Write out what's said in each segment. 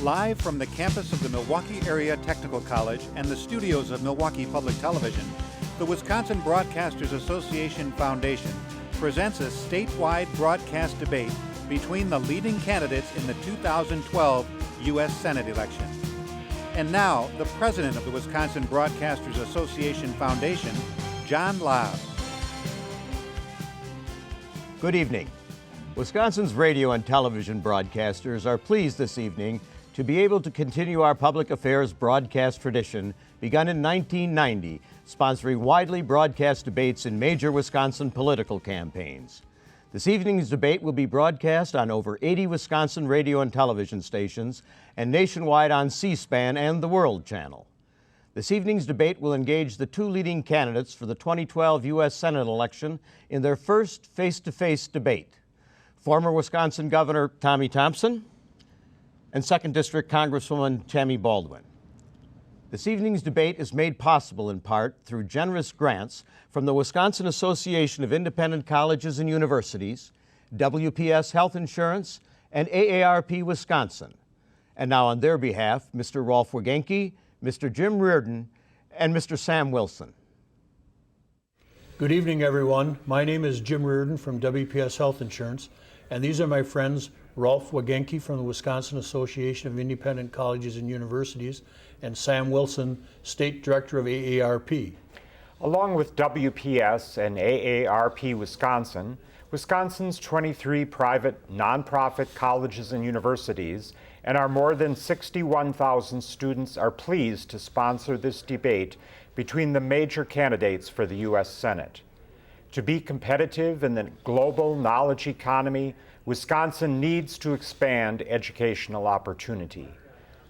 Live from the campus of the Milwaukee Area Technical College and the studios of Milwaukee Public Television, the Wisconsin Broadcasters Association Foundation presents a statewide broadcast debate between the leading candidates in the 2012 U.S. Senate election. And now, the president of the Wisconsin Broadcasters Association Foundation, John Lobb. Good evening. Wisconsin's radio and television broadcasters are pleased this evening to be able to continue our public affairs broadcast tradition begun in 1990, sponsoring widely broadcast debates in major Wisconsin political campaigns. This evening's debate will be broadcast on over 80 Wisconsin radio and television stations and nationwide on C-SPAN and the World Channel. This evening's debate will engage the two leading candidates for the 2012 U.S. Senate election in their first face-to-face debate. Former Wisconsin Governor Tommy Thompson and 2nd District Congresswoman Tammy Baldwin. This evening's debate is made possible in part through generous grants from the Wisconsin Association of Independent Colleges and Universities, WPS Health Insurance, and AARP Wisconsin. And now on their behalf, Mr. Rolf Wagenke, Mr. Jim Reardon, and Mr. Sam Wilson. Good evening, everyone. My name is Jim Reardon from WPS Health Insurance, and these are my friends Rolf Wagenke from the Wisconsin Association of Independent Colleges and Universities, and Sam Wilson, State Director of AARP. Along with WPS and AARP Wisconsin, Wisconsin's 23 private nonprofit colleges and universities and our more than 61,000 students are pleased to sponsor this debate between the major candidates for the U.S. Senate. To be competitive in the global knowledge economy, Wisconsin needs to expand educational opportunity.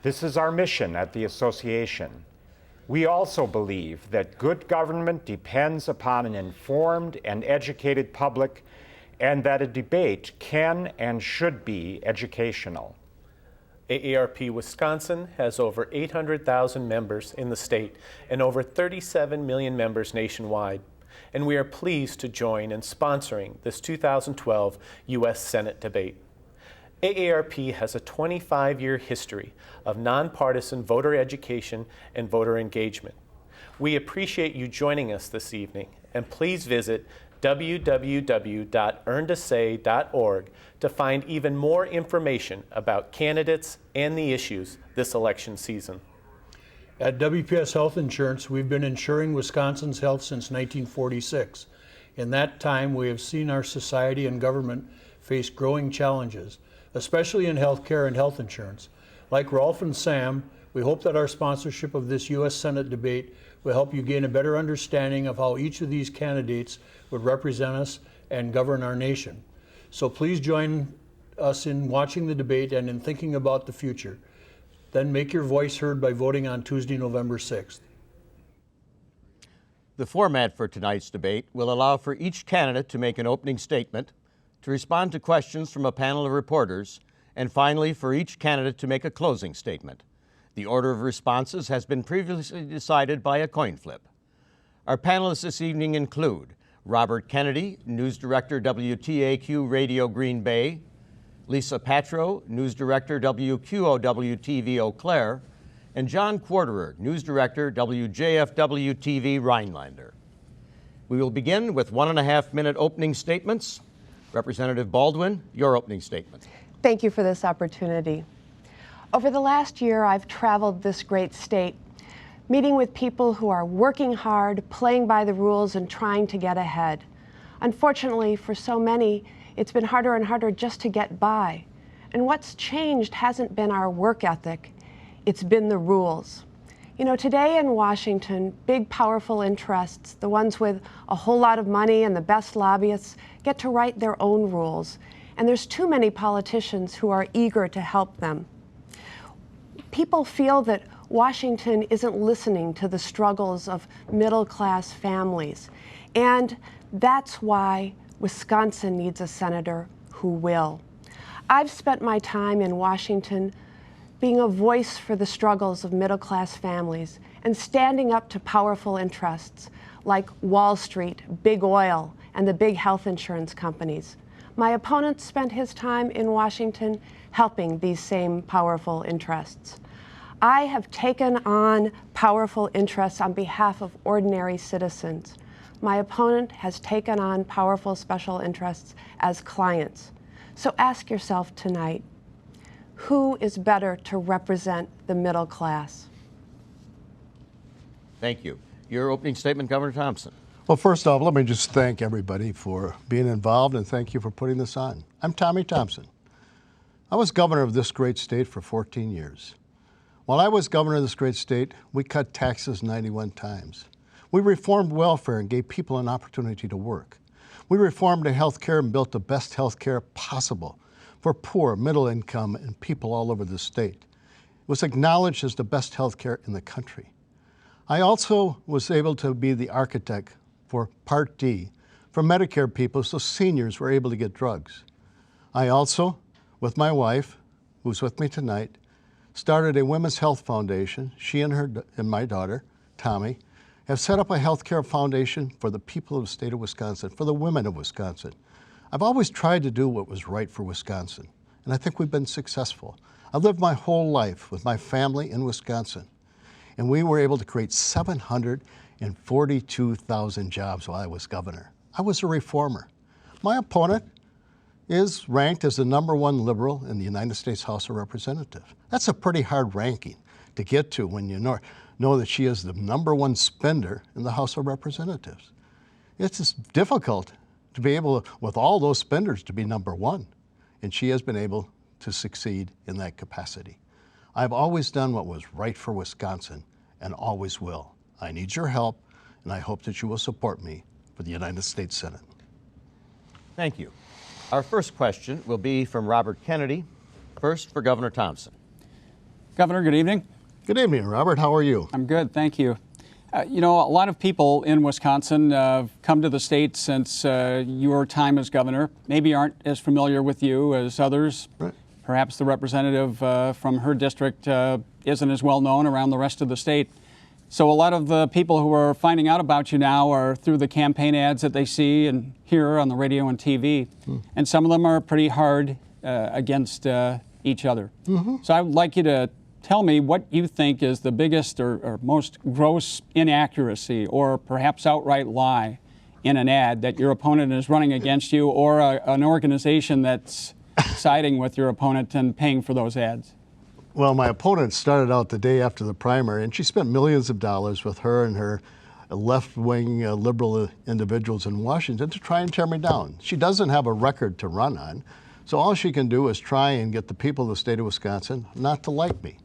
This is our mission at the association. We also believe that good government depends upon an informed and educated public, and that a debate can and should be educational. AARP Wisconsin has over 800,000 members in the state and over 37 million members nationwide. And we are pleased to join in sponsoring this 2012 U.S. Senate debate. AARP has a 25-year history of nonpartisan voter education and voter engagement. We appreciate you joining us this evening, and please visit www.earntosay.org to find even more information about candidates and the issues this election season. At WPS Health Insurance, we've been insuring Wisconsin's health since 1946. In that time, we have seen our society and government face growing challenges, especially in health care and health insurance. Like Rolf and Sam, we hope that our sponsorship of this U.S. Senate debate will help you gain a better understanding of how each of these candidates would represent us and govern our nation. So please join us in watching the debate and in thinking about the future. Then make your voice heard by voting on Tuesday, November 6th. The format for tonight's debate will allow for each candidate to make an opening statement, to respond to questions from a panel of reporters, and finally for each candidate to make a closing statement. The order of responses has been previously decided by a coin flip. Our panelists this evening include Robert Kennedy, News Director, WTAQ Radio Green Bay; Lisa Patro, News Director, WQOW-TV Eau Claire; and John Quarterer, News Director, WJFW-TV Rhinelander. We will begin with 1.5-minute opening statements. Representative Baldwin, your opening statement. Thank you for this opportunity. Over the last year, I've traveled this great state, meeting with people who are working hard, playing by the rules, and trying to get ahead. Unfortunately, for so many, it's been harder and harder just to get by. And what's changed hasn't been our work ethic, it's been the rules. You know, today in Washington, big, powerful interests, the ones with a whole lot of money and the best lobbyists, get to write their own rules. And there's too many politicians who are eager to help them. People feel that Washington isn't listening to the struggles of middle-class families. And that's why Wisconsin needs a senator who will. I've spent my time in Washington being a voice for the struggles of middle-class families and standing up to powerful interests like Wall Street, big oil, and the big health insurance companies. My opponent spent his time in Washington helping these same powerful interests. I have taken on powerful interests on behalf of ordinary citizens. My opponent has taken on powerful special interests as clients. So ask yourself tonight, who is better to represent the middle class? Thank you. Your opening statement, Governor Thompson. Well, first off, let me just thank everybody for being involved and thank you for putting this on. I'm Tommy Thompson. I was governor of this great state for 14 years. While I was governor of this great state, we cut taxes 91 times. We reformed welfare and gave people an opportunity to work. We reformed the health care and built the best health care possible for poor, middle income, and people all over the state. It was acknowledged as the best health care in the country. I also was able to be the architect for Part D, for Medicare people, so seniors were able to get drugs. I also, with my wife, who's with me tonight, started a women's health foundation. She and my daughter, Tommy, have set up a healthcare foundation for the people of the state of Wisconsin, for the women of Wisconsin. I've always tried to do what was right for Wisconsin, and I think we've been successful. I've lived my whole life with my family in Wisconsin, and we were able to create 742,000 jobs while I was governor. I was a reformer. My opponent is ranked as the #1 liberal in the United States House of Representatives. That's a pretty hard ranking to get to when you know that she is the #1 spender in the House of Representatives. It's just difficult to be able, with all those spenders, to be #1, and she has been able to succeed in that capacity. I've always done what was right for Wisconsin and always will. I need your help, and I hope that you will support me for the United States Senate. Thank you. Our first question will be from Robert Kennedy, first for Governor Thompson. Governor, good evening. Good evening, Robert. How are you? I'm good, thank you. You know, a lot of people in Wisconsin have come to the state since your time as governor. Maybe aren't as familiar with you as others. Right. Perhaps the representative from her district isn't as well known around the rest of the state. So a lot of the people who are finding out about you now are through the campaign ads that they see and hear on the radio and TV. And some of them are pretty hard against each other. So I would like you to tell me what you think is the biggest or most gross inaccuracy or perhaps outright lie in an ad that your opponent is running against you, or an organization that's siding with your opponent and paying for those ads. Well, my opponent started out the day after the primary, and she spent millions of dollars with her and her left-wing liberal individuals in Washington to try and tear me down. She doesn't have a record to run on, so all she can do is try and get the people of the state of Wisconsin not to like me.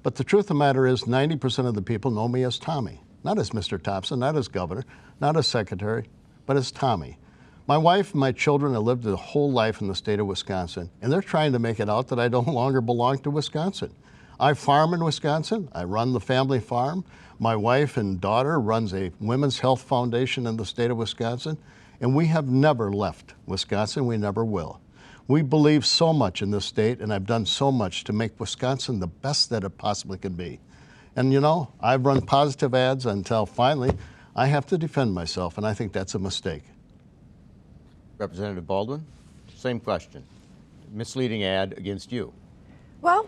But the truth of the matter is 90% of the people know me as Tommy, not as Mr. Thompson, not as governor, not as secretary, but as Tommy. My wife and my children have lived their whole life in the state of Wisconsin, and they're trying to make it out that I no longer belong to Wisconsin. I farm in Wisconsin. I run the family farm. My wife and daughter runs a women's health foundation in the state of Wisconsin, and we have never left Wisconsin. We never will. We believe so much in this state, and I've done so much to make Wisconsin the best that it possibly can be. And you know, I've run positive ads until finally I have to defend myself, and I think that's a mistake. Representative Baldwin, same question. Misleading ad against you. Well,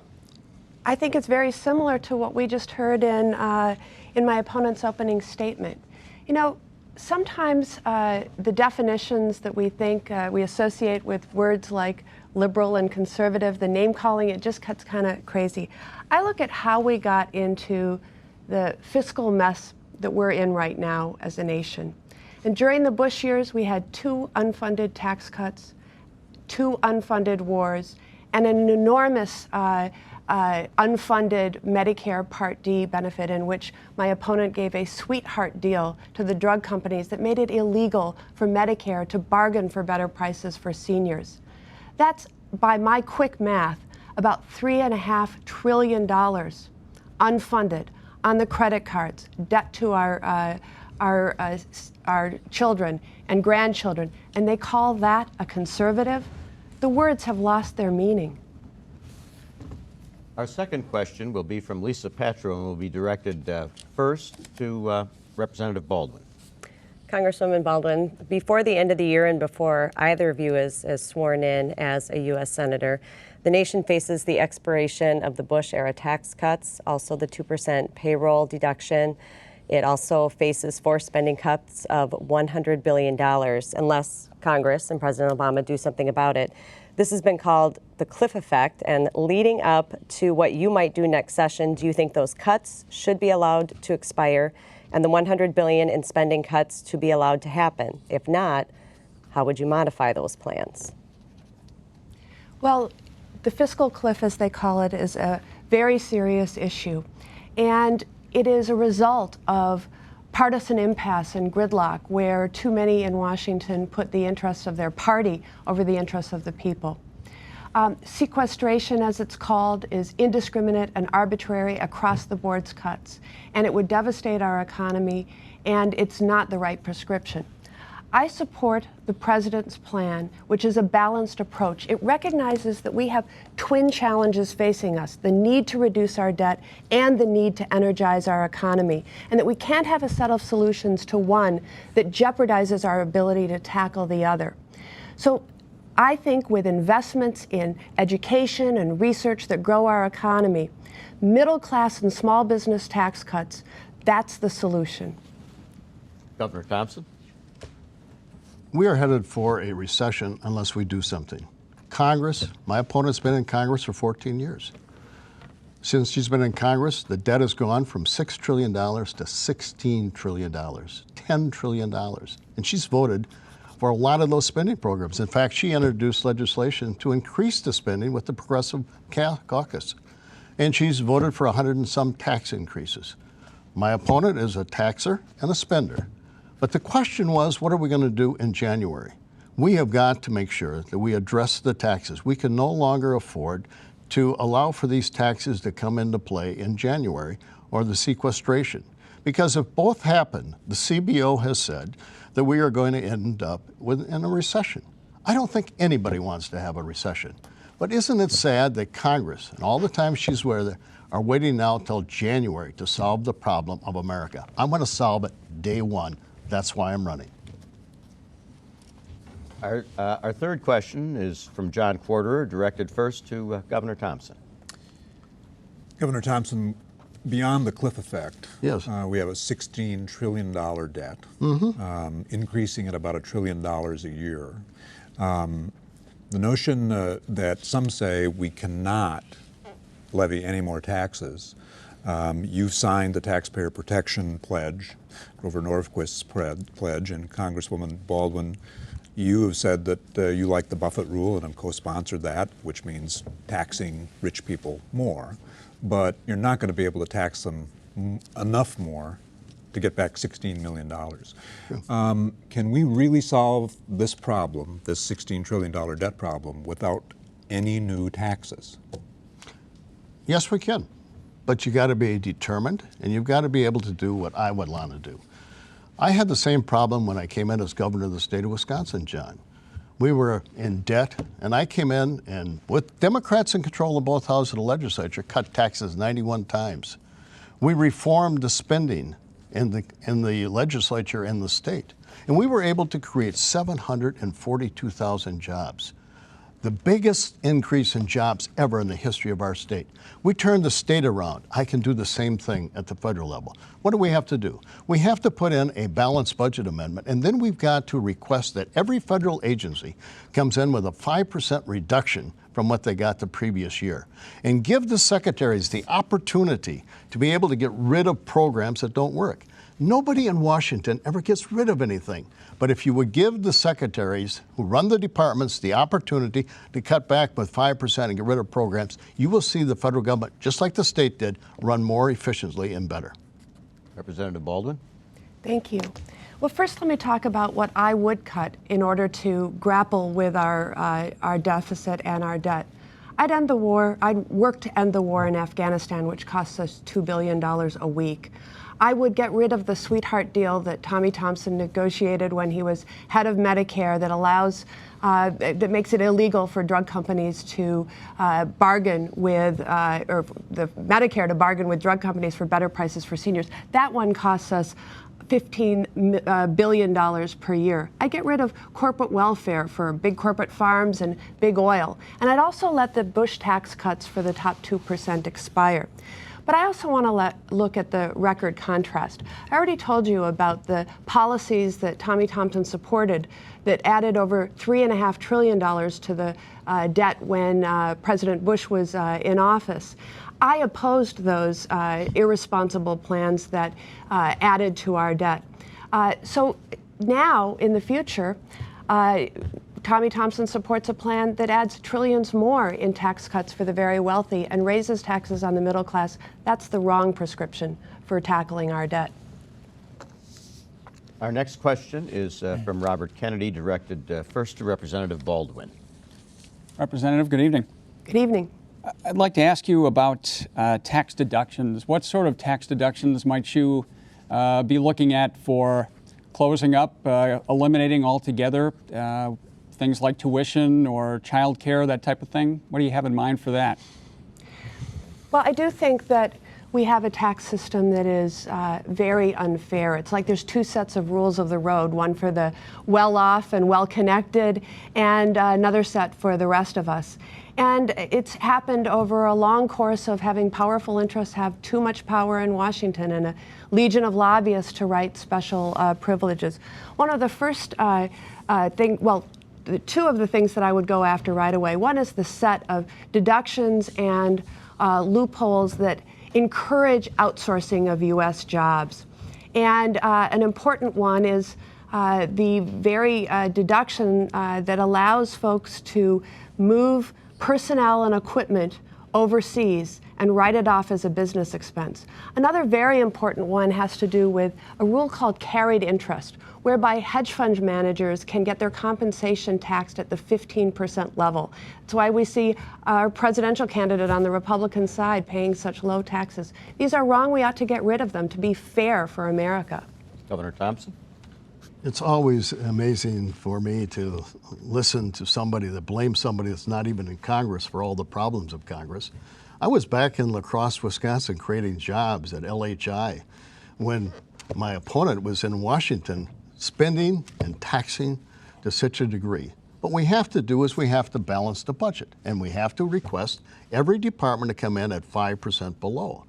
I think it's very similar to what we just heard in my opponent's opening statement. You know, sometimes the definitions that we think we associate with words like liberal and conservative, the name calling, it just gets kind of crazy. I look at how we got into the fiscal mess that we're in right now as a nation. And during the Bush years, we had 2 unfunded tax cuts, 2 unfunded wars, and an enormous unfunded Medicare Part D benefit in which my opponent gave a sweetheart deal to the drug companies that made it illegal for Medicare to bargain for better prices for seniors. That's, by my quick math, about $3.5 trillion unfunded on the credit cards, debt to our children and grandchildren, and they call that a conservative? The words have lost their meaning. Our second question will be from Lisa Petro and will be directed first to Representative Baldwin. Congresswoman Baldwin, before the end of the year and before either of you is sworn in as a U.S. Senator, the nation faces the expiration of the Bush-era tax cuts, also the 2% payroll deduction. It also faces forced spending cuts of $100 billion unless Congress and President Obama do something about it. This has been called the Cliff effect, and leading up to what you might do next session, do you think those cuts should be allowed to expire and the $100 billion in spending cuts to be allowed to happen? If not, how would you modify those plans? Well, the fiscal cliff, as they call it, is a very serious issue. And it is a result of partisan impasse and gridlock where too many in Washington put the interests of their party over the interests of the people. Sequestration, as it's called, is indiscriminate and arbitrary across-the-board cuts, and it would devastate our economy, and it's not the right prescription. I support the president's plan, which is a balanced approach. It recognizes that we have twin challenges facing us, the need to reduce our debt and the need to energize our economy, and that we can't have a set of solutions to one that jeopardizes our ability to tackle the other. So I think with investments in education and research that grow our economy, middle class and small business tax cuts, that's the solution. Governor Thompson? We are headed for a recession unless we do something. Congress, my opponent's been in Congress for 14 years. Since she's been in Congress, the debt has gone from $6 trillion to $16 trillion, $10 trillion. And she's voted for a lot of those spending programs. In fact, she introduced legislation to increase the spending with the Progressive Caucus. And she's voted for 100 and some tax increases. My opponent is a taxer and a spender. But the question was, what are we going to do in January? We have got to make sure that we address the taxes. We can no longer afford to allow for these taxes to come into play in January or the sequestration. Because if both happen, the CBO has said that we are going to end up in a recession. I don't think anybody wants to have a recession. But isn't it sad that Congress, and all the time she's there, are waiting now till January to solve the problem of America? I'm going to solve it day one. That's why I'm running. Our third question is from John Quarterer, directed first to Governor Thompson. Governor Thompson, beyond the cliff effect, yes, we have a $16 trillion debt, increasing at about $1 trillion a year. The notion that some say we cannot levy any more taxes. You've signed the Taxpayer Protection Pledge, Grover Norquist's pledge, and Congresswoman Baldwin, you have said that you like the Buffett rule and have co-sponsored that, which means taxing rich people more. But you're not going to be able to tax them enough more to get back $16 million. Sure. Can we really solve this problem, this $16 trillion debt problem, without any new taxes? Yes, we can. But you got to be determined, and you've got to be able to do what I would want to do. I had the same problem when I came in as governor of the state of Wisconsin, John. We were in debt, and I came in and, with Democrats in control of both houses of the legislature, cut taxes 91 times. We reformed the spending in the legislature and the state, and we were able to create 742,000 jobs. The biggest increase in jobs ever in the history of our state. We turned the state around. I can do the same thing at the federal level. What do we have to do? We have to put in a balanced budget amendment, and then we've got to request that every federal agency comes in with a 5% reduction from what they got the previous year, and give the secretaries the opportunity to be able to get rid of programs that don't work. Nobody in Washington ever gets rid of anything. But if you would give the secretaries who run the departments the opportunity to cut back with 5% and get rid of programs, you will see the federal government, just like the state did, run more efficiently and better. Representative Baldwin. Thank you. Well, first let me talk about what I would cut in order to grapple with our deficit and our debt. I'd end the war. I'd work to end the war in Afghanistan, which costs us $2 billion a week. I would get rid of the sweetheart deal that Tommy Thompson negotiated when he was head of Medicare that allows, that makes it illegal for drug companies to bargain with, or the Medicare to bargain with drug companies for better prices for seniors. That one costs us $15 billion per year. I'd get rid of corporate welfare for big corporate farms and big oil. And I'd also let the Bush tax cuts for the top 2% expire. But I also want to look at the record contrast. I already told you about the policies that Tommy Thompson supported that added over $3.5 trillion to the debt when President Bush was in office. I opposed those irresponsible plans that added to our debt. So now, in the future, Tommy Thompson supports a plan that adds trillions more in tax cuts for the very wealthy and raises taxes on the middle class. That's the wrong prescription for tackling our debt. Our next question is from Robert Kennedy, directed first to Representative Baldwin. Representative, good evening. Good evening. I'd like to ask you about tax deductions. What sort of tax deductions might you be looking at for closing up, eliminating altogether things like tuition or child care, that type of thing? What do you have in mind for that? Well, I do think that we have a tax system that is very unfair. It's like there's two sets of rules of the road, one for the well-off and well-connected, and another set for the rest of us. And it's happened over a long course of having powerful interests have too much power in Washington and a legion of lobbyists to write special privileges. One of the first two of the things that I would go after right away. One is the set of deductions and loopholes that encourage outsourcing of U.S. jobs. And an important one is the very deduction that allows folks to move personnel and equipment overseas and write it off as a business expense. Another very important one has to do with a rule called carried interest, whereby hedge fund managers can get their compensation taxed at the 15% level. That's why we see our presidential candidate on the Republican side paying such low taxes. These are wrong. We ought to get rid of them to be fair for America. Governor Thompson? It's always amazing for me to listen to somebody that blames somebody that's not even in Congress for all the problems of Congress. I was back in La Crosse, Wisconsin, creating jobs at LHI when my opponent was in Washington spending and taxing to such a degree. What we have to do is we have to balance the budget, and we have to request every department to come in at 5% below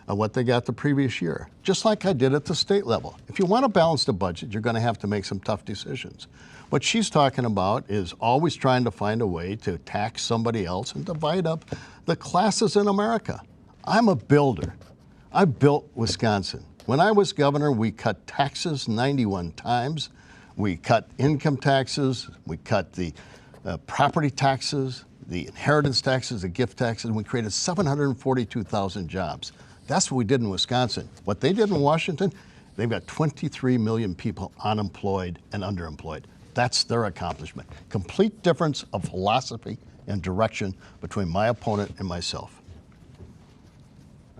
what they got the previous year, just like I did at the state level. If you want to balance the budget, you're going to have to make some tough decisions. What she's talking about is always trying to find a way to tax somebody else and divide up the classes in America. I'm a builder. I built Wisconsin. When I was governor, we cut taxes 91 times. We cut income taxes. We cut the property taxes, the inheritance taxes, the gift taxes, and we created 742,000 jobs. That's what we did in Wisconsin. What they did in Washington, they've got 23 million people unemployed and underemployed. That's their accomplishment. Complete difference of philosophy and direction between my opponent and myself.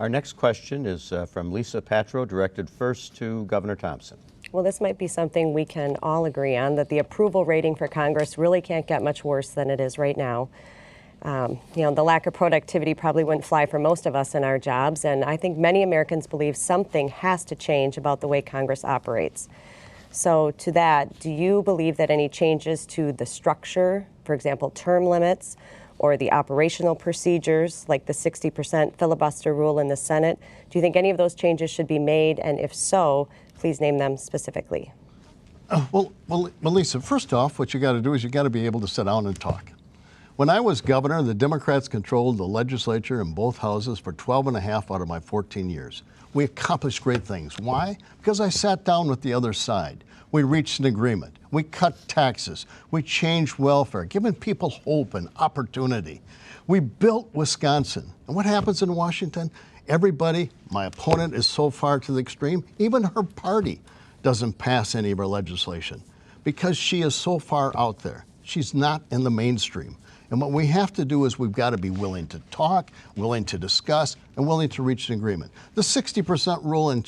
Our next question is from Lisa Patro, directed first to Governor Thompson. Well, this might be something we can all agree on, that the approval rating for Congress really can't get much worse than it is right now. The lack of productivity probably wouldn't fly for most of us in our jobs, and I think many Americans believe something has to change about the way Congress operates. So to that, do you believe that any changes to the structure, for example, term limits, or the operational procedures, like the 60% filibuster rule in the Senate, do you think any of those changes should be made? And if so, please name them specifically. Well, Lisa, first off, what you got to do is you got to be able to sit down and talk. When I was governor, the Democrats controlled the legislature in both houses for 12 and a half out of my 14 years. We accomplished great things. Why? Because I sat down with the other side. We reached an agreement. We cut taxes. We changed welfare, giving people hope and opportunity. We built Wisconsin. And what happens in Washington? Everybody, my opponent is so far to the extreme, even her party doesn't pass any of her legislation because she is so far out there. She's not in the mainstream. And what we have to do is we've got to be willing to talk, willing to discuss, and willing to reach an agreement. The 60% rule in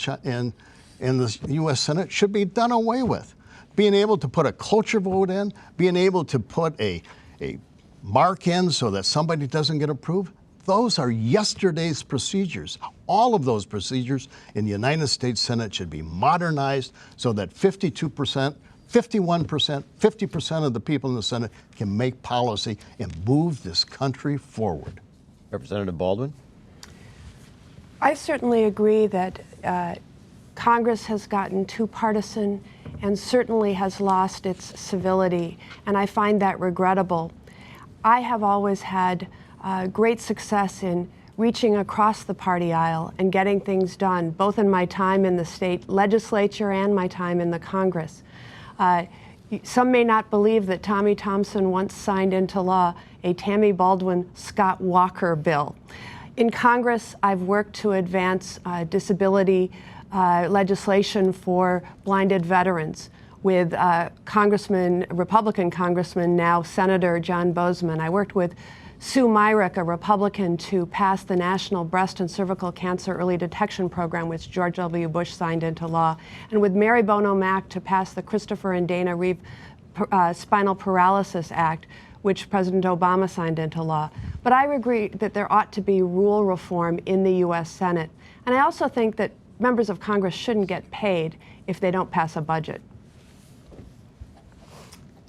the U.S. Senate should be done away with. Being able to put a cloture vote in, being able to put a mark in so that somebody doesn't get approved, those are yesterday's procedures. All of those procedures in the United States Senate should be modernized so that 52%, 51%, 50% of the people in the Senate can make policy and move this country forward. Representative Baldwin? I certainly agree that Congress has gotten too partisan and certainly has lost its civility, and I find that regrettable. I have always had great success in reaching across the party aisle and getting things done, both in my time in the state legislature and my time in the Congress. Some may not believe that Tommy Thompson once signed into law a Tammy Baldwin Scott Walker bill. In Congress, I've worked to advance disability legislation for blinded veterans with Republican Congressman, now Senator John Bozeman. I worked with Sue Myrick, a Republican, to pass the National Breast and Cervical Cancer Early Detection Program, which George W. Bush signed into law, and with Mary Bono Mack to pass the Christopher and Dana Reeve Spinal Paralysis Act, which President Obama signed into law. But I agree that there ought to be rule reform in the U.S. Senate. And I also think that members of Congress shouldn't get paid if they don't pass a budget.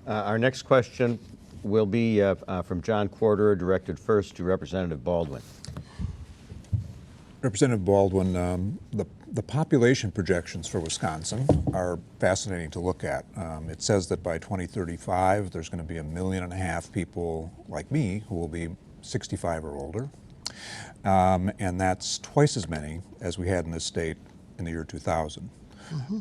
Our next question will be from John Quarter, directed first to Representative Baldwin. Representative Baldwin, the population projections for Wisconsin are fascinating to look at. It says that by 2035, there's going to be 1.5 million people like me who will be 65 or older. And that's twice as many as we had in this state in the year 2000. Mm-hmm.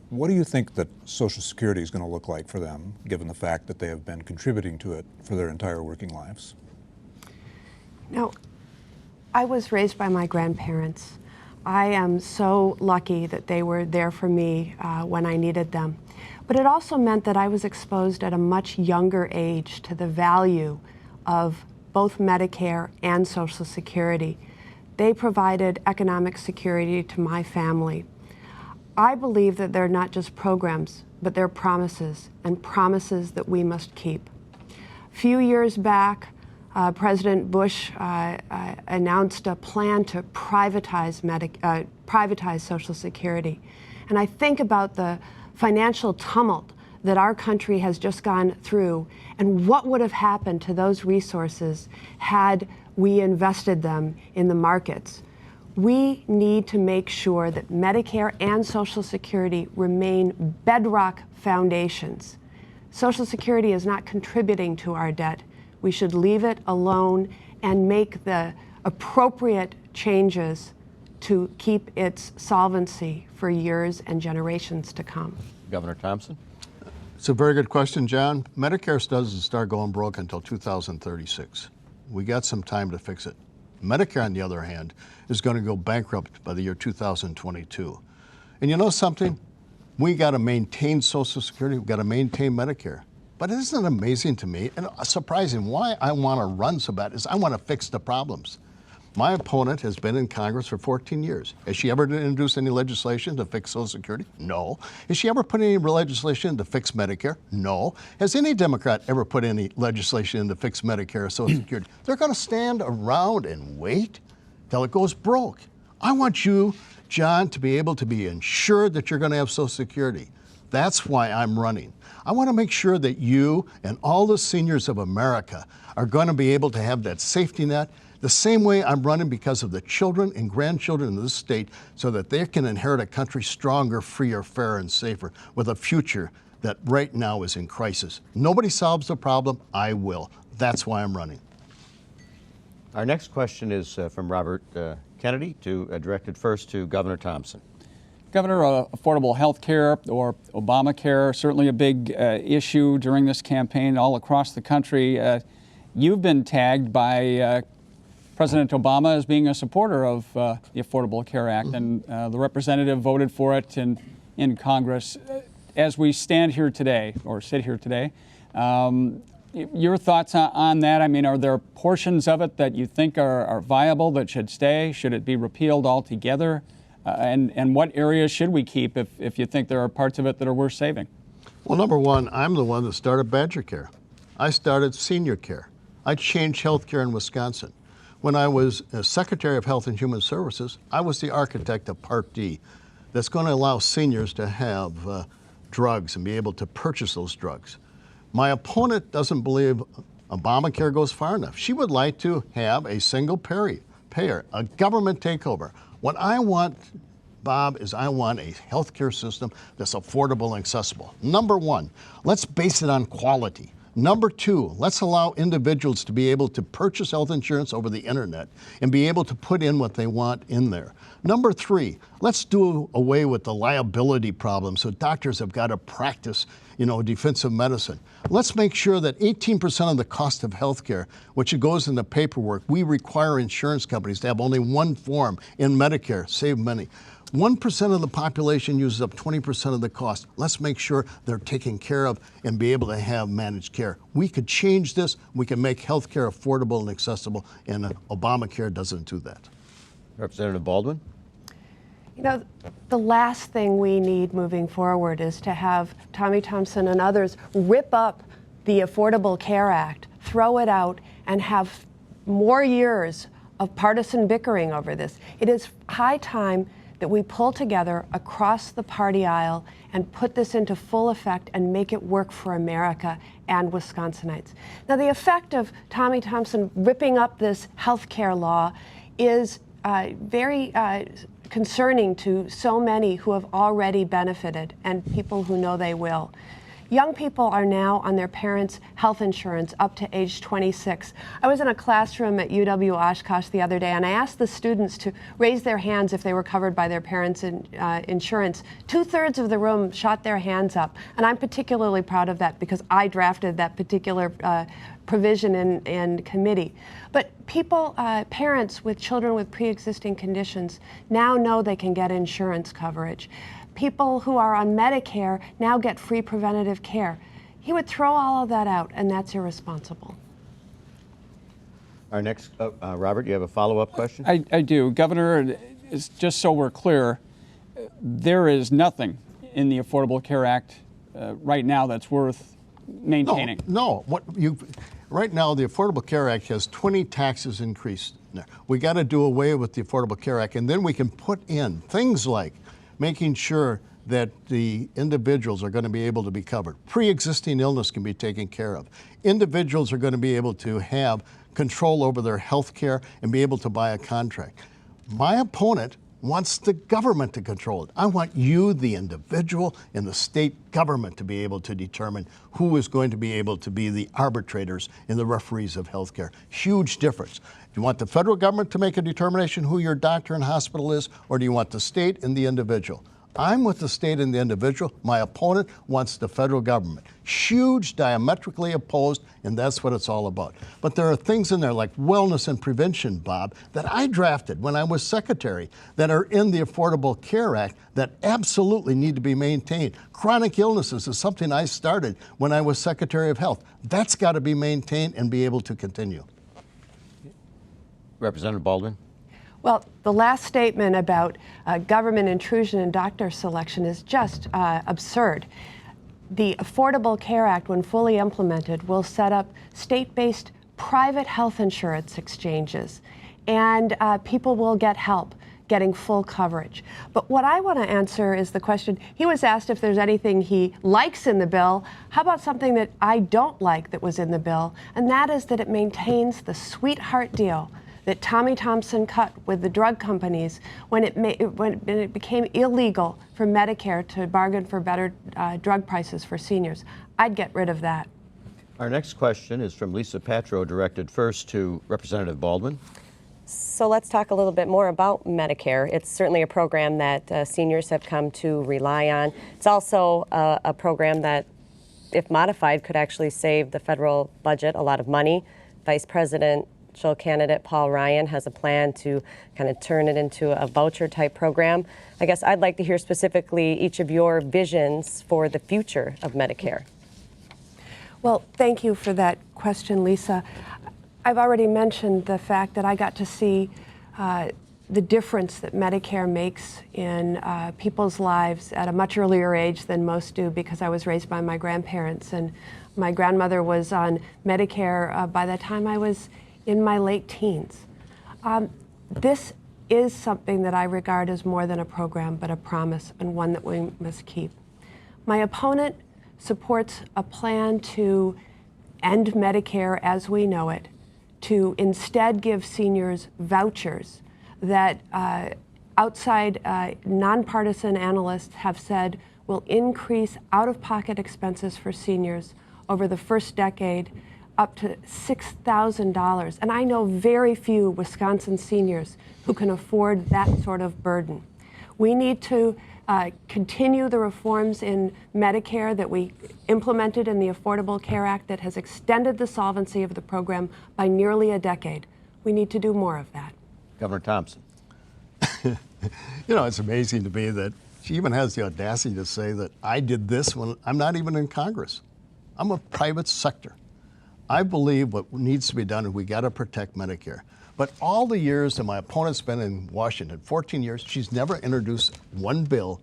What do you think that Social Security is going to look like for them, given the fact that they have been contributing to it for their entire working lives? Now, I was raised by my grandparents. I am so lucky that they were there for me when I needed them. But it also meant that I was exposed at a much younger age to the value of both Medicare and Social Security. They provided economic security to my family. I believe that they're not just programs, but they're promises, and promises that we must keep. A few years back, President Bush announced a plan to privatize Social Security. And I think about the financial tumult that our country has just gone through and what would have happened to those resources had we invested them in the markets. We need to make sure that Medicare and Social Security remain bedrock foundations. Social Security is not contributing to our debt. We should leave it alone and make the appropriate changes to keep its solvency for years and generations to come. Governor Thompson? It's a very good question, John. Medicare doesn't start going broke until 2036. We got some time to fix it. Medicare, on the other hand, is going to go bankrupt by the year 2022. And you know something? We got to maintain Social Security. We've got to maintain Medicare. But isn't it amazing to me and surprising why I want to run so bad is I want to fix the problems. My opponent has been in Congress for 14 years. Has she ever introduced any legislation to fix Social Security? No. Has she ever put any legislation to fix Medicare? No. Has any Democrat ever put any legislation to fix Medicare or Social Security? They're going to stand around and wait till it goes broke. I want you, John, to be able to be ensured that you're going to have Social Security. That's why I'm running. I want to make sure that you and all the seniors of America are going to be able to have that safety net. The same way I'm running because of the children and grandchildren of this state so that they can inherit a country stronger, freer, fairer, and safer with a future that right now is in crisis. Nobody solves the problem. I will. That's why I'm running. Our next question is from Robert Kennedy, directed first to Governor Thompson. Governor, affordable health care or Obamacare, certainly a big issue during this campaign all across the country. You've been tagged by President Obama as being a supporter of the Affordable Care Act, and the representative voted for it in Congress. As we stand here today, or sit here today, your thoughts on that? I mean, are there portions of it that you think are viable, that should stay? Should it be repealed altogether? And what areas should we keep if you think there are parts of it that are worth saving? Well, number one, I'm the one that started Badger Care. I started senior care. I changed health care in Wisconsin. When I was Secretary of Health and Human Services, I was the architect of Part D that's going to allow seniors to have drugs and be able to purchase those drugs. My opponent doesn't believe Obamacare goes far enough. She would like to have a single payer, a government takeover. What I want, Bob, is I want a healthcare system that's affordable and accessible. Number one, let's base it on quality. Number two, let's allow individuals to be able to purchase health insurance over the internet and be able to put in what they want in there. Number three, let's do away with the liability problem so doctors have got to practice, defensive medicine. Let's make sure that 18% of the cost of healthcare, which goes into paperwork, we require insurance companies to have only one form in Medicare, save money. 1% of the population uses up 20% of the cost. Let's make sure they're taken care of and be able to have managed care. We could change this. We can make health care affordable and accessible, and Obamacare doesn't do that. Representative Baldwin? The last thing we need moving forward is to have Tommy Thompson and others rip up the Affordable Care Act, throw it out, and have more years of partisan bickering over this. It is high time that we pull together across the party aisle and put this into full effect and make it work for America and Wisconsinites. Now, the effect of Tommy Thompson ripping up this health care law is very concerning to so many who have already benefited and people who know they will. Young people are now on their parents' health insurance up to age 26. I was in a classroom at UW Oshkosh the other day, and I asked the students to raise their hands if they were covered by their parents' insurance. 2/3 of the room shot their hands up, and I'm particularly proud of that because I drafted that particular provision in committee. But people, parents with children with pre-existing conditions now know they can get insurance coverage. People who are on Medicare now get free preventative care. He would throw all of that out, and that's irresponsible. Our next, Robert, you have a follow-up question? I do. Governor, just so we're clear, there is nothing in the Affordable Care Act right now that's worth maintaining. No. Right now, the Affordable Care Act has 20 taxes increased. We got to do away with the Affordable Care Act, and then we can put in things like making sure that the individuals are going to be able to be covered. Pre-existing illness can be taken care of. Individuals are going to be able to have control over their health care and be able to buy a contract. My opponent wants the government to control it. I want you, the individual, and the state government to be able to determine who is going to be able to be the arbitrators and the referees of health care. Huge difference. Do you want the federal government to make a determination who your doctor and hospital is, or do you want the state and the individual? I'm with the state and the individual. My opponent wants the federal government. Huge, diametrically opposed, and that's what it's all about. But there are things in there like wellness and prevention, Bob, that I drafted when I was secretary that are in the Affordable Care Act that absolutely need to be maintained. Chronic illnesses is something I started when I was Secretary of Health. That's got to be maintained and be able to continue. Representative Baldwin? Well, the last statement about government intrusion in doctor selection is just absurd. The Affordable Care Act, when fully implemented, will set up state-based private health insurance exchanges, and people will get help getting full coverage. But what I want to answer is the question, he was asked if there's anything he likes in the bill. How about something that I don't like that was in the bill? And that is that it maintains the sweetheart deal that Tommy Thompson cut with the drug companies when it became illegal for Medicare to bargain for better drug prices for seniors. I'd get rid of that. Our next question is from Lisa Patro, directed first to Representative Baldwin. So let's talk a little bit more about Medicare. It's certainly a program that seniors have come to rely on. It's also a program that, if modified, could actually save the federal budget a lot of money. Vice Presidential candidate Paul Ryan has a plan to kind of turn it into a voucher type program. I guess I'd like to hear specifically each of your visions for the future of Medicare. Well, thank you for that question, Lisa. I've already mentioned the fact that I got to see the difference that Medicare makes in people's lives at a much earlier age than most do, because I was raised by my grandparents, and my grandmother was on Medicare by the time I was in my late teens. This is something that I regard as more than a program, but a promise, and one that we must keep. My opponent supports a plan to end Medicare as we know it, to instead give seniors vouchers that outside nonpartisan analysts have said will increase out-of-pocket expenses for seniors over the first decade up to $6,000. And I know very few Wisconsin seniors who can afford that sort of burden. We need to continue the reforms in Medicare that we implemented in the Affordable Care Act that has extended the solvency of the program by nearly a decade. We need to do more of that. Governor Thompson. You know, it's amazing to me that she even has the audacity to say that I did this when I'm not even in Congress. I'm a private sector. I believe what needs to be done is we got to protect Medicare. But all the years that my opponent's been in Washington, 14 years, she's never introduced one bill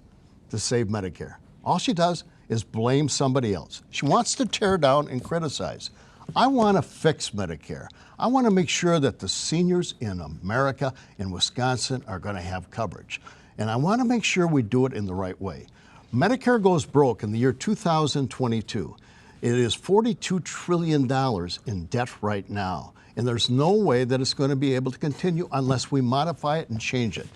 to save Medicare. All she does is blame somebody else. She wants to tear down and criticize. I want to fix Medicare. I want to make sure that the seniors in America, in Wisconsin, are going to have coverage. And I want to make sure we do it in the right way. Medicare goes broke in the year 2022. It is $42 trillion in debt right now. And there's no way that it's going to be able to continue unless we modify it and change it.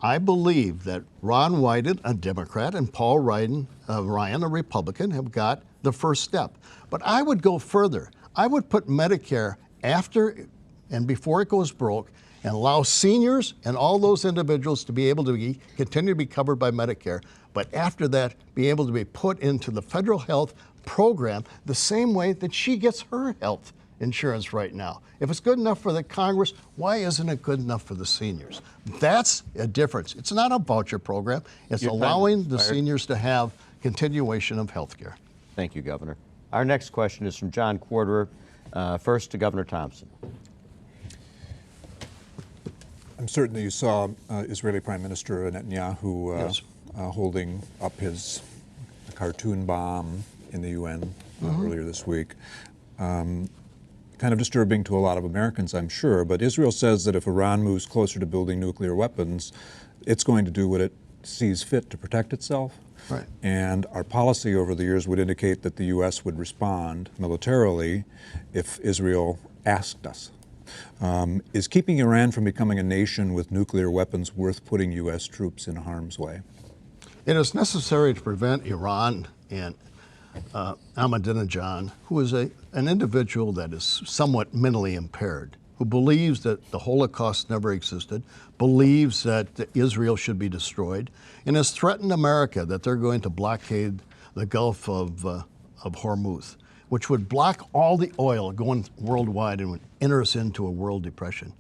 I believe that Ron Wyden, a Democrat, and Paul Ryan, a Republican, have got the first step. But I would go further. I would put Medicare after and before it goes broke and allow seniors and all those individuals to be able to continue to be covered by Medicare, but after that, be able to be put into the federal health program the same way that she gets her health insurance right now. If it's good enough for the Congress, why isn't it good enough for the seniors? That's a difference. It's not a voucher program. It's allowing the seniors to have continuation of health care. Thank you, Governor. Our next question is from John Quarterer. First to Governor Thompson. I'm certain that you saw Israeli Prime Minister Netanyahu Yes. Holding up his cartoon bomb in the UN earlier this week. Kind of disturbing to a lot of Americans, I'm sure, but Israel says that if Iran moves closer to building nuclear weapons, it's going to do what it sees fit to protect itself. Right. And our policy over the years would indicate that the U.S. would respond militarily if Israel asked us. Is keeping Iran from becoming a nation with nuclear weapons worth putting U.S. troops in harm's way? It is necessary to prevent Iran and Ahmadinejad, who is an individual that is somewhat mentally impaired, who believes that the Holocaust never existed, believes that Israel should be destroyed, and has threatened America that they're going to blockade the Gulf of Hormuz, which would block all the oil going worldwide and would enter us into a world depression.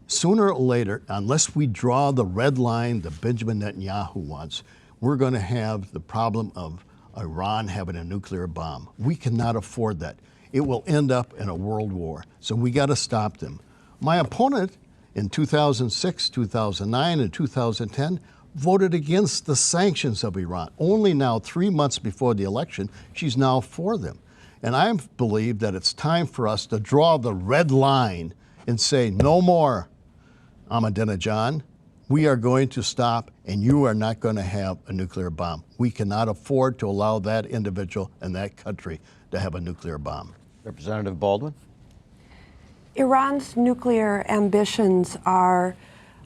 Sooner or later, unless we draw the red line that Benjamin Netanyahu wants, we're going to have the problem of Iran having a nuclear bomb. We cannot afford that. It will end up in a world war. So we got to stop them. My opponent in 2006, 2009, and 2010 voted against the sanctions of Iran. Only now, 3 months before the election, she's now for them. And I believe that it's time for us to draw the red line and say, no more, Ahmadinejad. We are going to stop, and you are not going to have a nuclear bomb. We cannot afford to allow that individual and that country to have a nuclear bomb. Representative Baldwin. Iran's nuclear ambitions are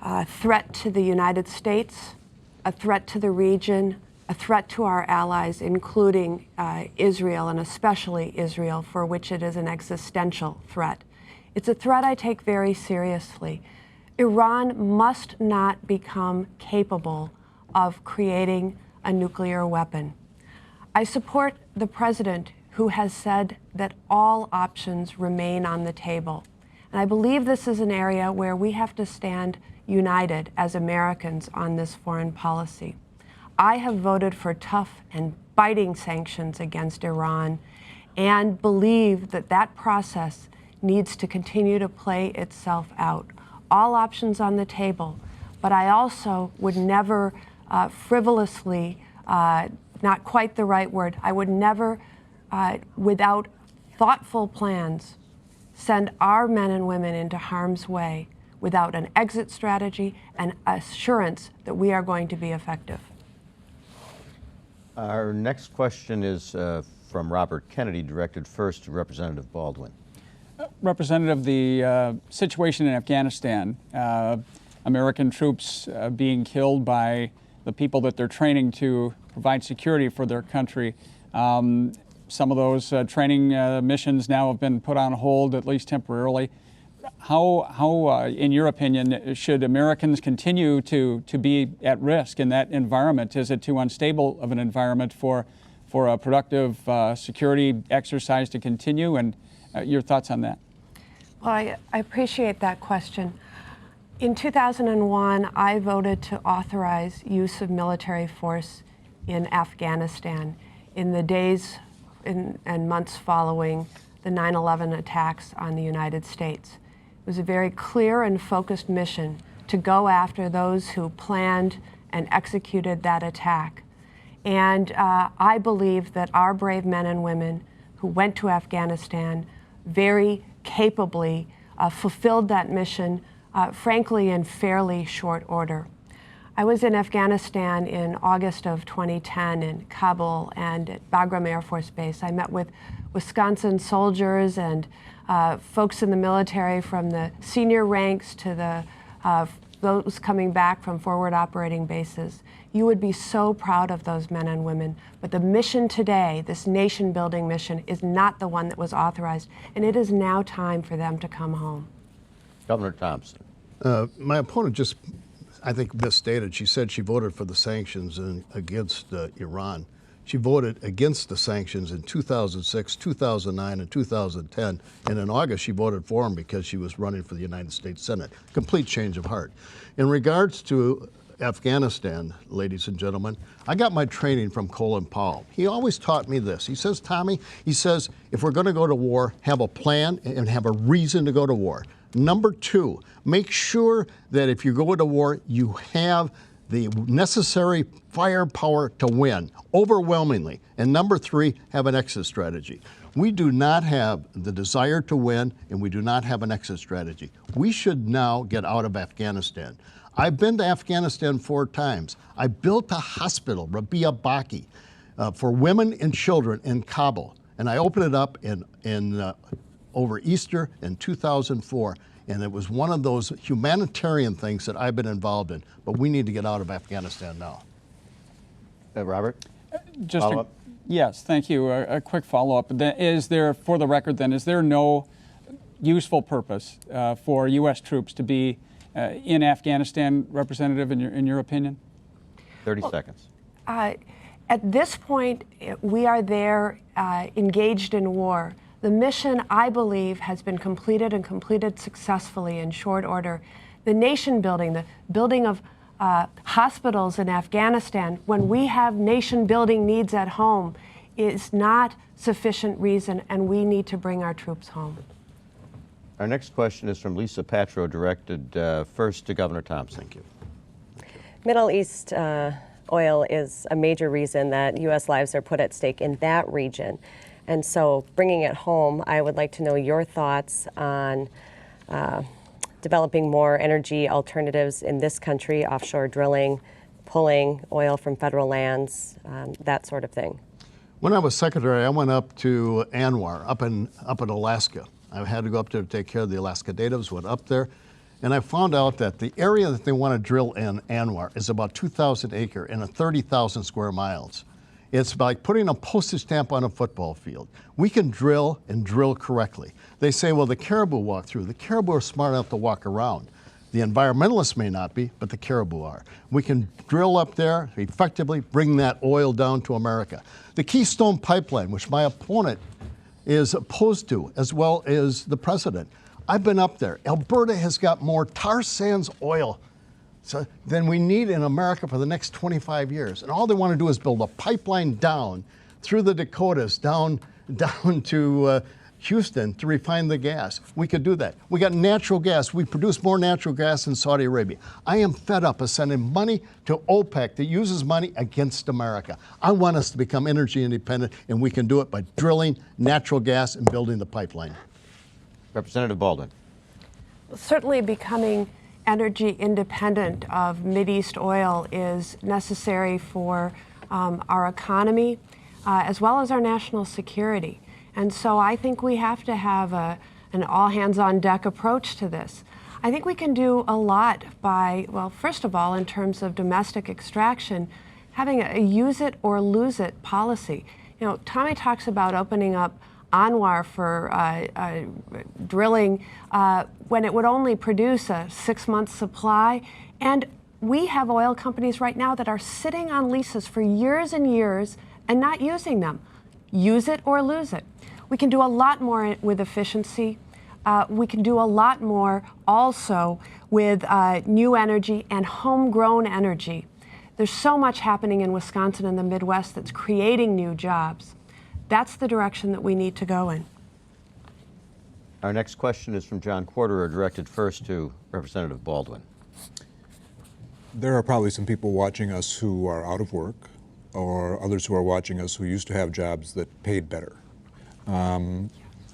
a threat to the United States, a threat to the region, a threat to our allies, including Israel, and especially Israel, for which it is an existential threat. It's a threat I take very seriously. Iran must not become capable of creating a nuclear weapon. I support the president who has said that all options remain on the table. And I believe this is an area where we have to stand united as Americans on this foreign policy. I have voted for tough and biting sanctions against Iran and believe that that process needs to continue to play itself out. All options on the table, but I also would never frivolously, not quite the right word, I would never, without thoughtful plans, send our men and women into harm's way without an exit strategy and assurance that we are going to be effective. Our next question is from Robert Kennedy, directed first to Representative Baldwin. Representative, the situation in Afghanistan, American troops being killed by the people that they're training to provide security for their country. Some of those training missions now have been put on hold, at least temporarily. How, in your opinion, should Americans continue to be at risk in that environment? Is it too unstable of an environment for a productive security exercise to continue? And your thoughts on that? Well, I appreciate that question. In 2001, I voted to authorize use of military force in Afghanistan in the days and months following the 9/11 attacks on the United States. It was a very clear and focused mission to go after those who planned and executed that attack. And I believe that our brave men and women who went to Afghanistan very capably fulfilled that mission, frankly, in fairly short order. I was in Afghanistan in August of 2010 in Kabul and at Bagram Air Force Base. I met with Wisconsin soldiers and folks in the military from the senior ranks to those coming back from forward operating bases. You would be so proud of those men and women. But the mission today, this nation-building mission, is not the one that was authorized, and it is now time for them to come home. Governor Thompson. My opponent just, I think, misstated. She said she voted for the sanctions against Iran. She voted against the sanctions in 2006, 2009, and 2010. And in August, she voted for them because she was running for the United States Senate. Complete change of heart. In regards to Afghanistan, ladies and gentlemen, I got my training from Kohl and Powell. He always taught me this. He says, Tommy, he says, if we're going to go to war, have a plan and have a reason to go to war. Number two, make sure that if you go to war, you have the necessary firepower to win, overwhelmingly. And number three, have an exit strategy. We do not have the desire to win, and we do not have an exit strategy. We should now get out of Afghanistan. I've been to Afghanistan 4 times. I built a hospital, Rabia Baki, for women and children in Kabul. And I opened it up in over Easter in 2004. And it was one of those humanitarian things that I've been involved in. But we need to get out of Afghanistan now. Robert? Just follow-up? Yes, thank you. A quick follow-up. Is there, for the record then, is there no useful purpose for U.S. troops to be in Afghanistan, Representative, in your opinion? 30 seconds. At this point, we are there engaged in war. The mission, I believe, has been completed and completed successfully in short order. The nation building, the building of hospitals in Afghanistan, when we have nation building needs at home, is not sufficient reason, and we need to bring our troops home. Our next question is from Lisa Patro, directed first to Governor Thompson. Thank you. Middle East oil is a major reason that U.S. lives are put at stake in that region. And so bringing it home, I would like to know your thoughts on developing more energy alternatives in this country, offshore drilling, pulling oil from federal lands, that sort of thing. When I was secretary, I went up to Anwar, up in Alaska. I had to go up there to take care of the Alaska natives, went up there, and I found out that the area that they want to drill in Anwar is about 2,000 acre and 30,000 square miles. It's like putting a postage stamp on a football field. We can drill and drill correctly. They say, well, the caribou walk through. The caribou are smart enough to walk around. The environmentalists may not be, but the caribou are. We can drill up there, effectively bring that oil down to America. The Keystone Pipeline, which my opponent is opposed to, as well as the president. I've been up there. Alberta has got more tar sands oil than we need in America for the next 25 years. And all they want to do is build a pipeline down through the Dakotas, down to Houston to refine the gas. We could do that. We got natural gas. We produce more natural gas in Saudi Arabia. I am fed up of sending money to OPEC that uses money against America. I want us to become energy independent, and we can do it by drilling natural gas and building the pipeline. Representative Baldwin. Certainly becoming energy independent of Mideast oil is necessary for our economy as well as our national security. And so I think we have to have an all-hands-on-deck approach to this. I think we can do a lot by, well, first of all, in terms of domestic extraction, having a use-it-or-lose-it policy. You know, Tommy talks about opening up Anwar for drilling when it would only produce a 6-month supply. And we have oil companies right now that are sitting on leases for years and years and not using them. Use it or lose it. We can do a lot more with efficiency. We can do a lot more also with new energy and homegrown energy. There's so much happening in Wisconsin and the Midwest that's creating new jobs. That's the direction that we need to go in. Our next question is from John Quarterer, directed first to Representative Baldwin. There are probably some people watching us who are out of work, or others who are watching us who used to have jobs that paid better. In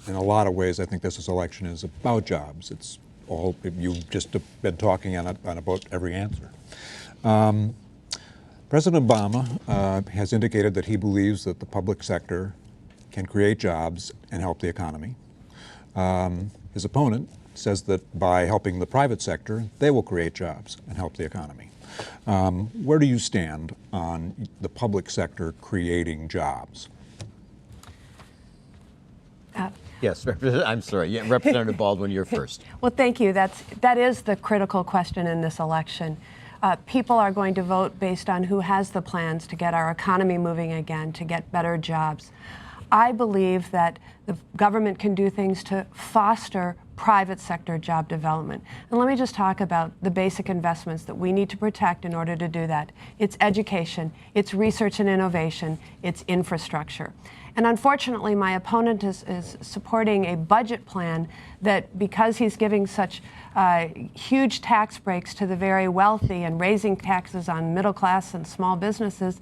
a lot of ways, I think this election is about jobs. It's all, you've just been talking on about every answer. President Obama has indicated that he believes that the public sector can create jobs and help the economy. His opponent says that by helping the private sector, they will create jobs and help the economy. Where do you stand on the public sector creating jobs? Yes, I'm sorry. Yeah, Representative Baldwin, you're first. Well, thank you. That is the critical question in this election. People are going to vote based on who has the plans to get our economy moving again, to get better jobs. I believe that the government can do things to foster private sector job development. And let me just talk about the basic investments that we need to protect in order to do that. It's education, it's research and innovation, it's infrastructure. And unfortunately, my opponent is supporting a budget plan that, because he's giving such huge tax breaks to the very wealthy and raising taxes on middle class and small businesses,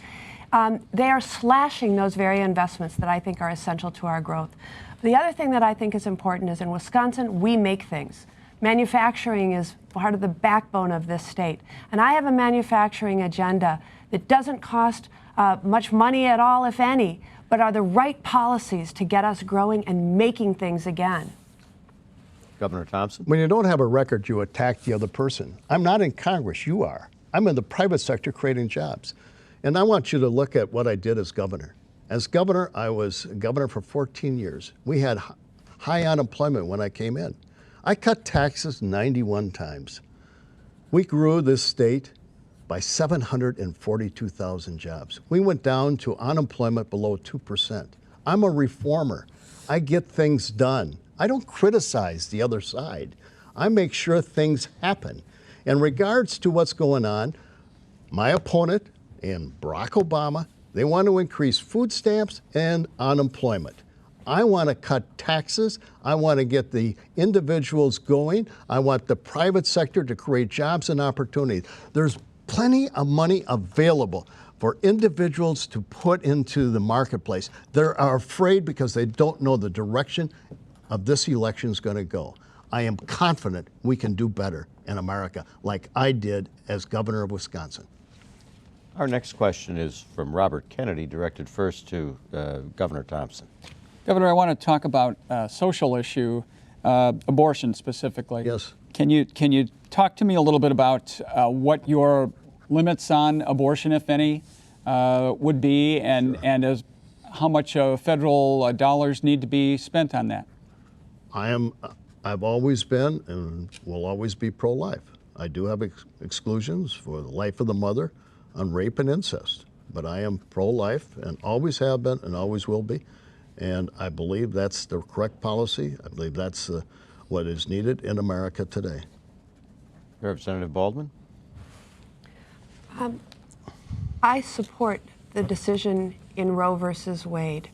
they are slashing those very investments that I think are essential to our growth. The other thing that I think is important is in Wisconsin, we make things. Manufacturing is part of the backbone of this state. And I have a manufacturing agenda that doesn't cost much money at all, if any, but are the right policies to get us growing and making things again. Governor Thompson? When you don't have a record, you attack the other person. I'm not in Congress, you are. I'm in the private sector creating jobs. And I want you to look at what I did as governor. As governor, I was governor for 14 years. We had high unemployment when I came in. I cut taxes 91 times. We grew this state by 742,000 jobs. We went down to unemployment below 2%. I'm a reformer. I get things done. I don't criticize the other side. I make sure things happen. In regards to what's going on, my opponent and Barack Obama, they want to increase food stamps and unemployment. I want to cut taxes. I want to get the individuals going. I want the private sector to create jobs and opportunities. There's plenty of money available for individuals to put into the marketplace. They are afraid because they don't know the direction of this election is going to go. I am confident we can do better in America, like I did as governor of Wisconsin. Our next question is from Robert Kennedy, directed first to Governor Thompson. Governor, I want to talk about a social issue, abortion specifically. Yes. Can you talk to me a little bit about what your limits on abortion, if any, would be, and as how much federal dollars need to be spent on that? I've always been and will always be pro-life. I do have exclusions for the life of the mother on rape and incest, but I am pro-life and always have been and always will be. And I believe that's the correct policy. I believe that's what is needed in America today. Representative Baldwin? I support the decision in Roe versus Wade,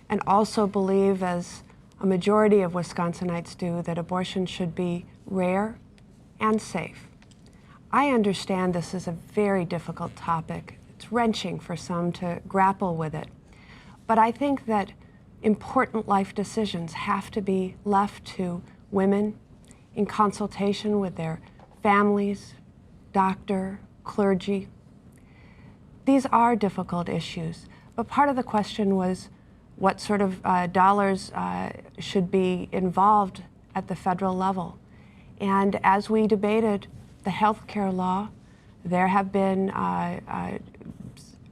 and also believe, as a majority of Wisconsinites do, that abortion should be rare and safe. I understand this is a very difficult topic. It's wrenching for some to grapple with it. But I think that important life decisions have to be left to women in consultation with their families, doctor, clergy. These are difficult issues, but part of the question was what sort of dollars should be involved at the federal level. And as we debated the health care law, there have been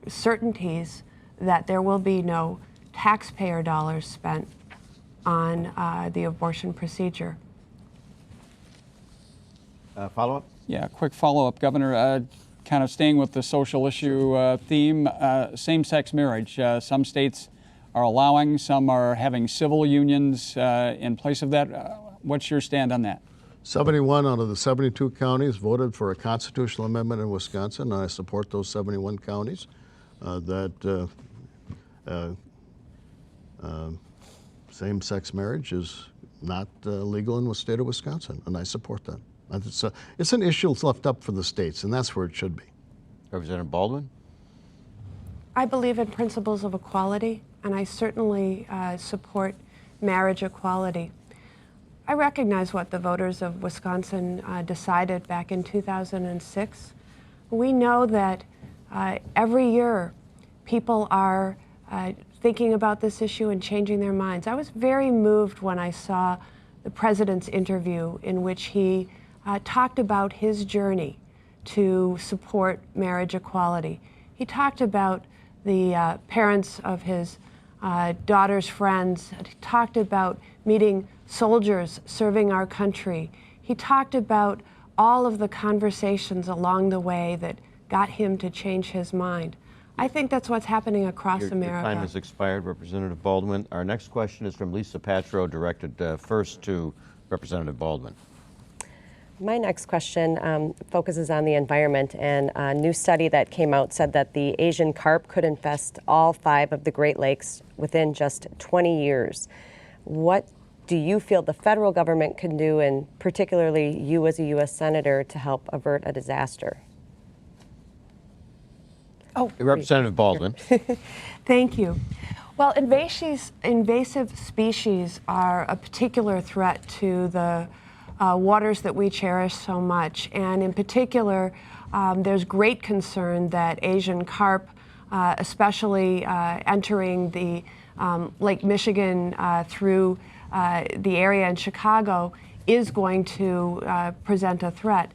certainties that there will be no taxpayer dollars spent on the abortion procedure. Follow-up? Yeah, quick follow-up, Governor. Kind of staying with the social issue theme, same-sex marriage. Some states are allowing, some are having civil unions in place of that. What's your stand on that? 71 out of the 72 counties voted for a constitutional amendment in Wisconsin, and I support those 71 counties that same-sex marriage is not legal in the state of Wisconsin, and I support that. It's an issue that's left up for the states, and that's where it should be. Representative Baldwin? I believe in principles of equality, and I certainly support marriage equality. I recognize what the voters of Wisconsin decided back in 2006. We know that every year people are thinking about this issue and changing their minds. I was very moved when I saw the president's interview in which he talked about his journey to support marriage equality. He talked about the parents of his daughter's friends. He talked about meeting soldiers serving our country. He talked about all of the conversations along the way that got him to change his mind. I think that's what's happening across America. Your time has expired, Representative Baldwin. Our next question is from Lisa Patro, directed first to Representative Baldwin. My next question focuses on the environment, and a new study that came out said that the Asian carp could infest all 5 of the Great Lakes within just 20 years. What do you feel the federal government can do, and particularly you as a U.S. Senator, to help avert a disaster? Oh, Representative Baldwin. Thank you. Well, invasive species are a particular threat to the waters that we cherish so much. And in particular, there's great concern that Asian carp, especially entering the Lake Michigan through the area in Chicago, is going to present a threat.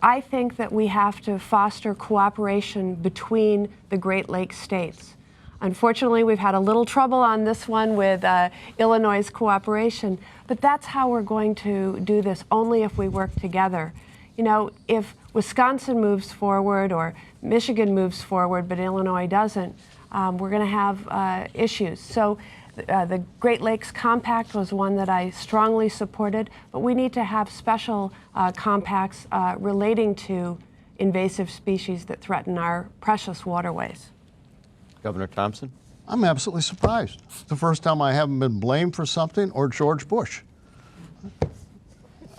I think that we have to foster cooperation between the Great Lakes states. Unfortunately, we've had a little trouble on this one with Illinois' cooperation, but that's how we're going to do this, only if we work together. You know, if Wisconsin moves forward or Michigan moves forward, but Illinois doesn't, we're going to have issues. So the Great Lakes Compact was one that I strongly supported, but we need to have special compacts relating to invasive species that threaten our precious waterways. Governor Thompson? I'm absolutely surprised. It's the first time I haven't been blamed for something or George Bush.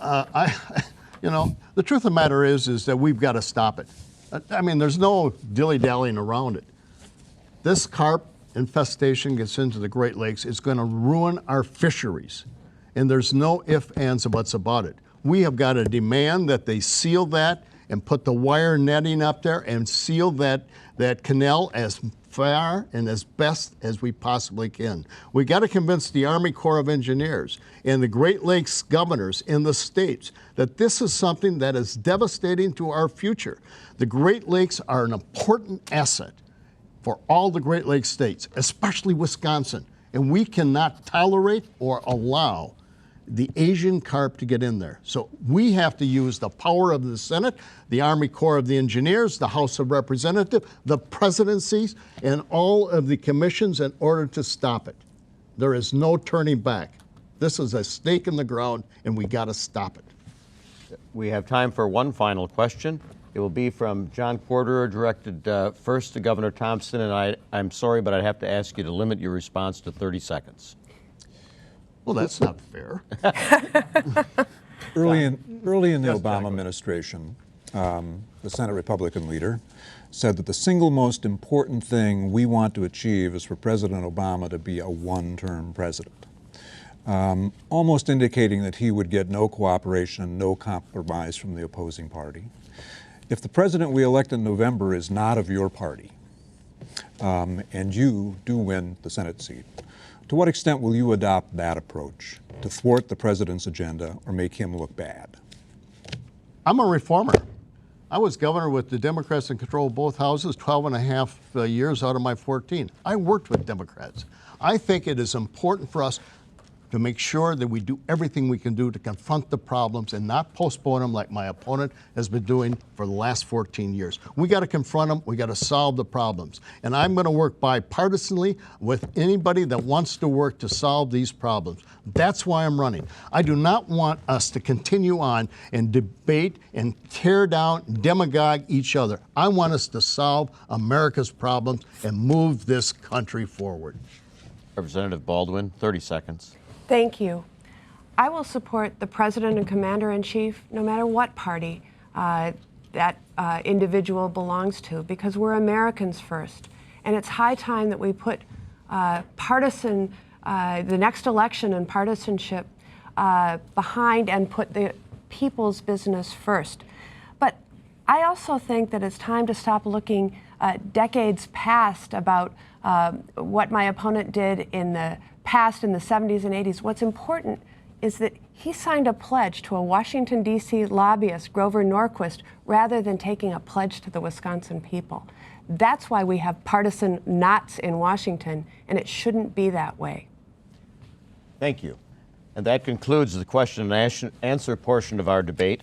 You know, the truth of the matter is that we've got to stop it. I mean, there's no dilly-dallying around it. This carp infestation gets into the Great Lakes, it's going to ruin our fisheries. And there's no ifs, ands, or buts about it. We have got to demand that they seal that and put the wire netting up there and seal that canal as far and as best as we possibly can. We got to convince the Army Corps of Engineers and the Great Lakes governors in the states that this is something that is devastating to our future. The Great Lakes are an important asset for all the Great Lakes states, especially Wisconsin, and we cannot tolerate or allow the Asian carp to get in there. So we have to use the power of the Senate, the Army Corps of the Engineers, the House of Representatives, the presidencies, and all of the commissions in order to stop it. There is no turning back. This is a stake in the ground, and we got to stop it. We have time for one final question. It will be from John Corderer, directed first to Governor Thompson, and I'm sorry, but I'd have to ask you to limit your response to 30 seconds. Well, that's not fair. Early in the Obama administration, the Senate Republican leader said that the single most important thing we want to achieve is for President Obama to be a one-term president. almost indicating that he would get no cooperation and no compromise from the opposing party. If the president we elect in November is not of your party, and you do win the Senate seat, to what extent will you adopt that approach to thwart the president's agenda or make him look bad? I'm a reformer. I was governor with the Democrats in control of both houses 12 and a half years out of my 14. I worked with Democrats. I think it is important for us to make sure that we do everything we can do to confront the problems and not postpone them like my opponent has been doing for the last 14 years. We got to confront them. We got to solve the problems. And I'm going to work bipartisanly with anybody that wants to work to solve these problems. That's why I'm running. I do not want us to continue on and debate and tear down, demagogue each other. I want us to solve America's problems and move this country forward. Representative Baldwin, 30 seconds. Thank you. I will support the President and Commander-in-Chief no matter what party that individual belongs to, because we're Americans first. And it's high time that we put the next election and partisanship behind and put the people's business first. But I also think that it's time to stop looking decades past about what my opponent did in the past in the 70s and 80s. What's important is that he signed a pledge to a Washington, D.C. lobbyist, Grover Norquist, rather than taking a pledge to the Wisconsin people. That's why we have partisan knots in Washington, and it shouldn't be that way. Thank you. And that concludes the question and answer portion of our debate.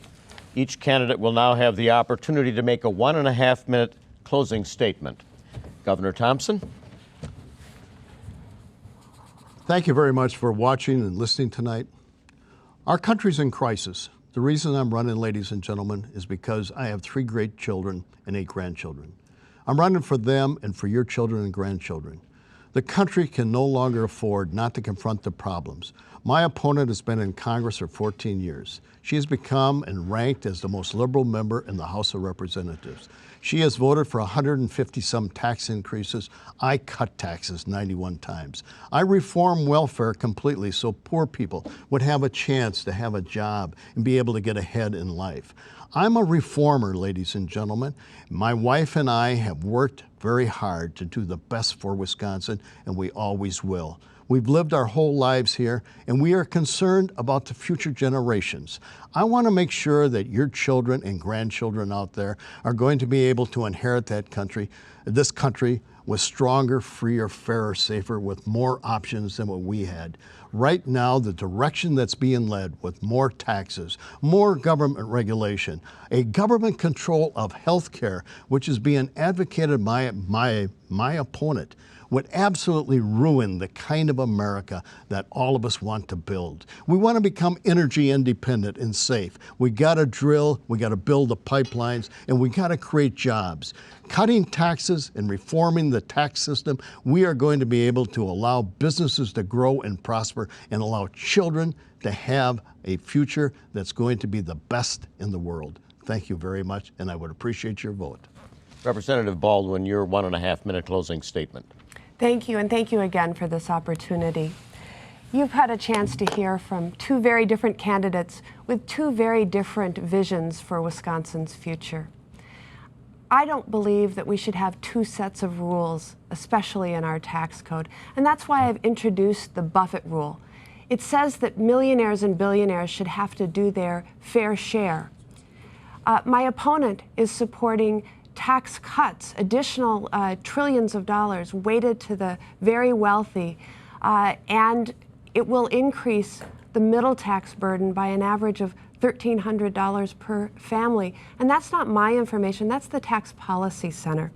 Each candidate will now have the opportunity to make a 1.5-minute closing statement. Governor Thompson. Thank you very much for watching and listening tonight. Our country's in crisis. The reason I'm running, ladies and gentlemen, is because I have 3 great children and 8 grandchildren. I'm running for them and for your children and grandchildren. The country can no longer afford not to confront the problems. My opponent has been in Congress for 14 years. She has become and ranked as the most liberal member in the House of Representatives. She has voted for 150-some tax increases. I cut taxes 91 times. I reform welfare completely so poor people would have a chance to have a job and be able to get ahead in life. I'm a reformer, ladies and gentlemen. My wife and I have worked very hard to do the best for Wisconsin, and we always will. We've lived our whole lives here, and we are concerned about the future generations. I want to make sure that your children and grandchildren out there are going to be able to inherit this country with stronger, freer, fairer, safer, with more options than what we had. Right now, the direction that's being led with more taxes, more government regulation, a government control of health care, which is being advocated by my opponent, would absolutely ruin the kind of America that all of us want to build. We want to become energy independent and safe. We got to drill, we got to build the pipelines, and we got to create jobs. Cutting taxes and reforming the tax system, we are going to be able to allow businesses to grow and prosper and allow children to have a future that's going to be the best in the world. Thank you very much, and I would appreciate your vote. Representative Baldwin, your 1.5-minute closing statement. Thank you, and thank you again for this opportunity. You've had a chance to hear from 2 very different candidates with 2 very different visions for Wisconsin's future. I don't believe that we should have 2 sets of rules, especially in our tax code, and that's why I've introduced the Buffett rule. It says that millionaires and billionaires should have to do their fair share. My opponent is supporting tax cuts, additional trillions of dollars weighted to the very wealthy, and it will increase the middle tax burden by an average of $1,300 per family. And that's not my information, that's the Tax Policy Center.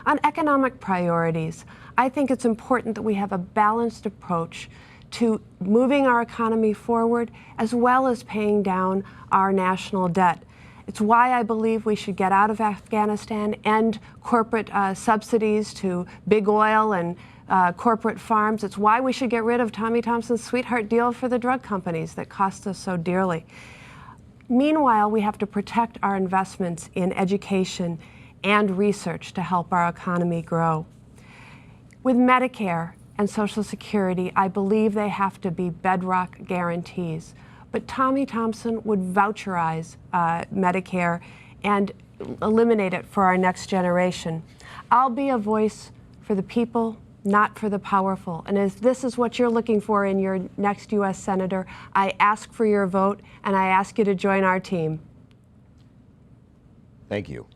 On economic priorities, I think it's important that we have a balanced approach to moving our economy forward as well as paying down our national debt. It's why I believe we should get out of Afghanistan, end corporate subsidies to big oil and corporate farms. It's why we should get rid of Tommy Thompson's sweetheart deal for the drug companies that cost us so dearly. Meanwhile, we have to protect our investments in education and research to help our economy grow. With Medicare, and Social Security. I believe they have to be bedrock guarantees. But Tommy Thompson would voucherize Medicare and eliminate it for our next generation. I'll be a voice for the people, not for the powerful. And as this is what you're looking for in your next U.S. Senator, I ask for your vote, and I ask you to join our team. Thank you.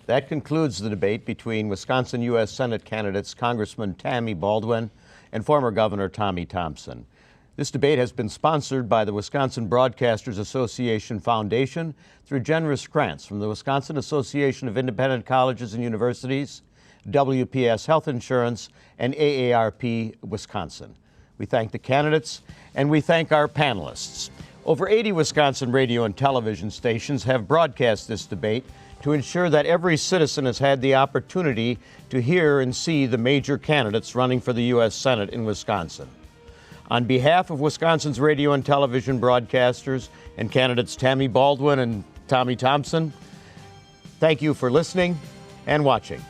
That concludes the debate between Wisconsin U.S. Senate candidates Congressman Tammy Baldwin and former Governor Tommy Thompson. This debate has been sponsored by the Wisconsin Broadcasters Association Foundation through generous grants from the Wisconsin Association of Independent Colleges and Universities, WPS Health Insurance, and AARP Wisconsin. We thank the candidates and we thank our panelists. Over 80 Wisconsin radio and television stations have broadcast this debate to ensure that every citizen has had the opportunity to hear and see the major candidates running for the U.S. Senate in Wisconsin. On behalf of Wisconsin's radio and television broadcasters and candidates Tammy Baldwin and Tommy Thompson, thank you for listening and watching.